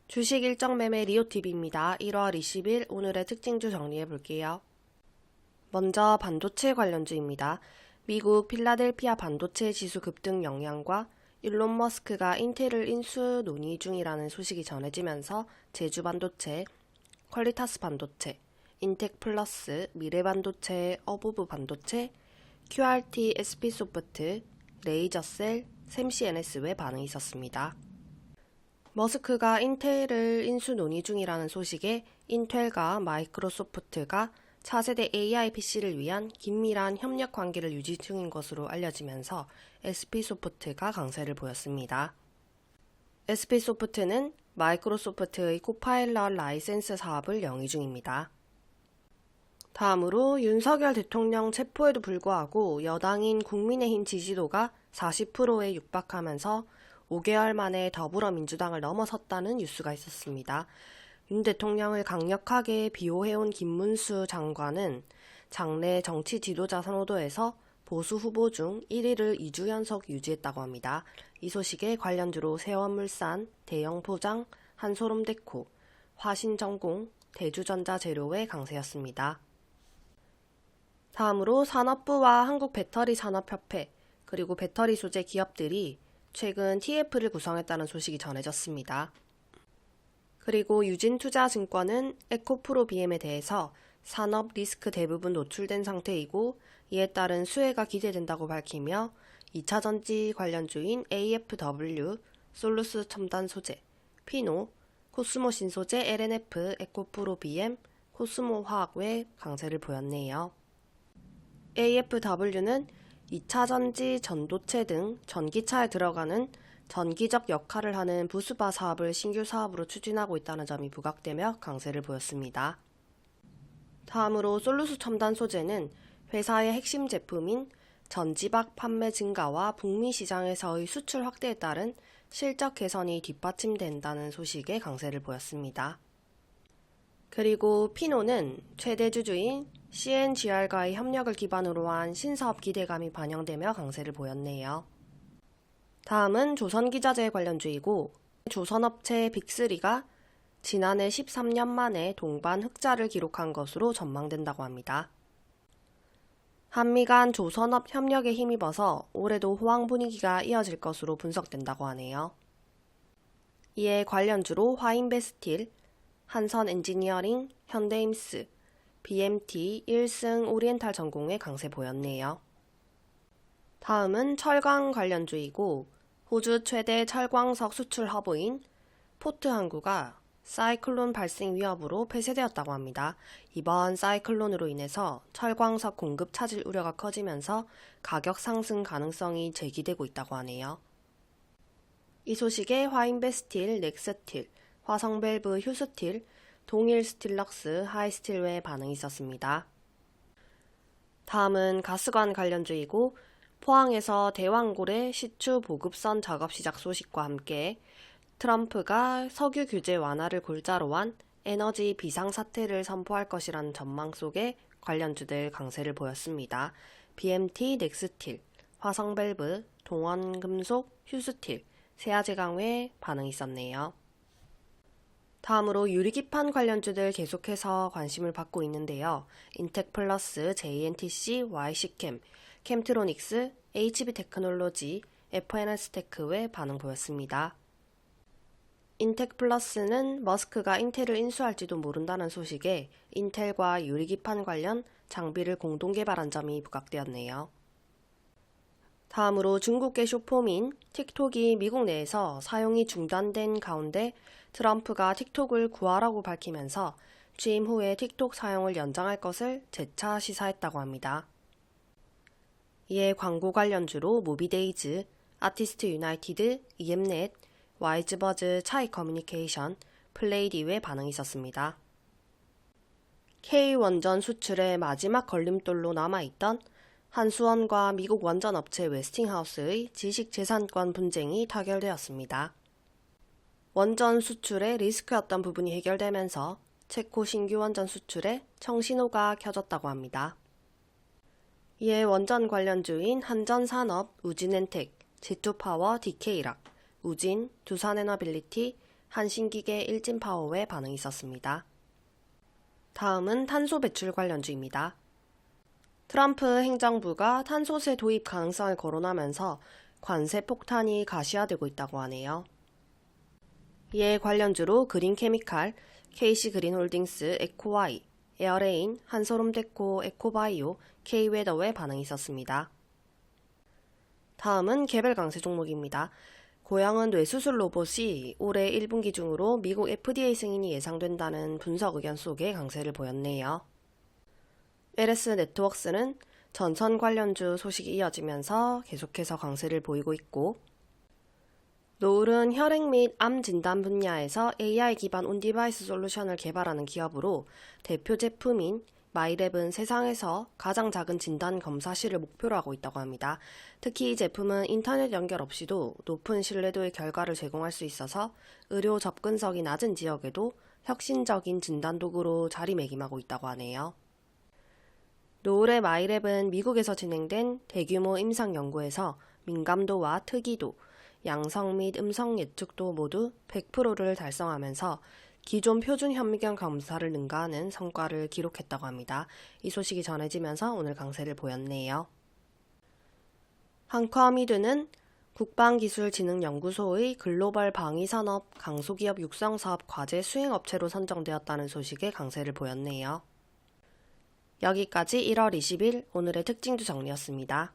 주식 일정 매매 리오TV입니다. 1월 20일 오늘의 특징주 정리해 볼게요. 먼저 반도체 관련주입니다. 미국 필라델피아 반도체 지수 급등 영향과 일론 머스크가 인텔을 인수 논의 중이라는 소식이 전해지면서 제주 반도체, 퀄리타스 반도체, 인텍 플러스, 미래 반도체, 어부브 반도체, QRT, SP소프트, 레이저셀, 샘시NS의 반응이 있었습니다. 머스크가 인텔을 인수 논의 중이라는 소식에 인텔과 마이크로소프트가 차세대 AI PC를 위한 긴밀한 협력 관계를 유지 중인 것으로 알려지면서 SP소프트가 강세를 보였습니다. SP소프트는 마이크로소프트의 코파일럿 라이센스 사업을 영위 중입니다. 다음으로 윤석열 대통령 체포에도 불구하고 여당인 국민의힘 지지도가 40%에 육박하면서 5개월 만에 더불어민주당을 넘어섰다는 뉴스가 있었습니다. 윤 대통령을 강력하게 비호해온 김문수 장관은 장내 정치 지도자 선호도에서 보수 후보 중 1위를 2주 연속 유지했다고 합니다. 이 소식에 관련주로 세원물산, 대영포장, 한솔홈데코, 화신전공, 대주전자재료의 강세였습니다. 다음으로 산업부와 한국배터리산업협회 그리고 배터리 소재 기업들이 최근 TF를 구성했다는 소식이 전해졌습니다. 그리고 유진투자증권은 에코프로비엠에 대해서 산업 리스크 대부분 노출된 상태이고 이에 따른 수혜가 기대된다고 밝히며 2차전지 관련주인 AFW, 솔루스 첨단소재, 피노, 코스모 신소재 LNF, 에코프로비엠, 코스모화학의 강세를 보였네요. AFW는 2차전지, 전도체 등 전기차에 들어가는 전기적 역할을 하는 부수바 사업을 신규 사업으로 추진하고 있다는 점이 부각되며 강세를 보였습니다. 다음으로 솔루스 첨단 소재는 회사의 핵심 제품인 전지박 판매 증가와 북미 시장에서의 수출 확대에 따른 실적 개선이 뒷받침된다는 소식에 강세를 보였습니다. 그리고 피노는 최대 주주인 CNGR과의 협력을 기반으로 한 신사업 기대감이 반영되며 강세를 보였네요. 다음은 조선기자재 관련주이고 조선업체 빅3가 지난해 13년 만에 동반 흑자를 기록한 것으로 전망된다고 합니다. 한미 간 조선업 협력에 힘입어서 올해도 호황 분위기가 이어질 것으로 분석된다고 하네요. 이에 관련주로 화인베스틸, 한선엔지니어링, 현대임스, BMT, 1승 오리엔탈 전공의 강세 보였네요. 다음은 철강 관련주이고 호주 최대 철광석 수출 허브인 포트항구가 사이클론 발생 위협으로 폐쇄되었다고 합니다. 이번 사이클론으로 인해서 철광석 공급 차질 우려가 커지면서 가격 상승 가능성이 제기되고 있다고 하네요. 이 소식에 화인베스틸, 넥스틸, 화성밸브, 휴스틸, 동일스틸럭스, 하이스틸의 반응이 있었습니다. 다음은 가스관 관련주이고 포항에서 대왕고래 시추 보급선 작업 시작 소식과 함께 트럼프가 석유 규제 완화를 골자로 한 에너지 비상사태를 선포할 것이라는 전망 속에 관련주들 강세를 보였습니다. BMT, 넥스틸, 화성밸브, 동원금속, 휴스틸, 세아제강의 반응이 있었네요. 다음으로 유리기판 관련주들 계속해서 관심을 받고 있는데요. 인텍플러스, JNTC, YC캠, 캠트로닉스, HB테크놀로지, FNS테크의 반응 보였습니다. 인텍플러스는 머스크가 인텔을 인수할지도 모른다는 소식에 인텔과 유리기판 관련 장비를 공동 개발한 점이 부각되었네요. 다음으로 중국계 쇼폼인 틱톡이 미국 내에서 사용이 중단된 가운데 트럼프가 틱톡을 구하라고 밝히면서 취임 후에 틱톡 사용을 연장할 것을 재차 시사했다고 합니다. 이에 광고 관련주로 무비데이즈, 아티스트 유나이티드, EM넷, 와이즈버즈, 차이커뮤니케이션, 플레이디의 반응이 있었습니다. K원전 수출의 마지막 걸림돌로 남아있던 한수원과 미국 원전 업체 웨스팅하우스의 지식재산권 분쟁이 타결되었습니다. 원전 수출의 리스크였던 부분이 해결되면서 체코 신규 원전 수출에 청신호가 켜졌다고 합니다. 이에 원전 관련주인 한전산업, 우진엔텍, 제투파워, DK락, 우진, 두산에너빌리티, 한신기계, 일진파워의 반응이 있었습니다. 다음은 탄소 배출 관련주입니다. 트럼프 행정부가 탄소세 도입 가능성을 거론하면서 관세 폭탄이 가시화되고 있다고 하네요. 이에 관련주로 그린케미칼, KC그린홀딩스, 에코와이, 에어레인, 한솔홈데코, 에코바이오, K웨더의 반응이 있었습니다. 다음은 개별 강세 종목입니다. 고영은 뇌수술 로봇이 올해 1분기 중으로 미국 FDA 승인이 예상된다는 분석 의견 속에 강세를 보였네요. LS 네트워크스는 전선 관련주 소식이 이어지면서 계속해서 강세를 보이고 있고, 노을은 혈액 및 암 진단 분야에서 AI 기반 온디바이스 솔루션을 개발하는 기업으로 대표 제품인 마이랩은 세상에서 가장 작은 진단 검사실을 목표로 하고 있다고 합니다. 특히 이 제품은 인터넷 연결 없이도 높은 신뢰도의 결과를 제공할 수 있어서 의료 접근성이 낮은 지역에도 혁신적인 진단 도구로 자리매김하고 있다고 하네요. 노을의 마이랩은 미국에서 진행된 대규모 임상 연구에서 민감도와 특이도, 양성 및 음성 예측도 모두 100%를 달성하면서 기존 표준 현미경 검사를 능가하는 성과를 기록했다고 합니다. 이 소식이 전해지면서 오늘 강세를 보였네요. 한커미드는 국방기술진흥연구소의 글로벌 방위산업 강소기업 육성사업 과제 수행업체로 선정되었다는 소식에 강세를 보였네요. 여기까지 1월 20일 오늘의 특징주 정리였습니다.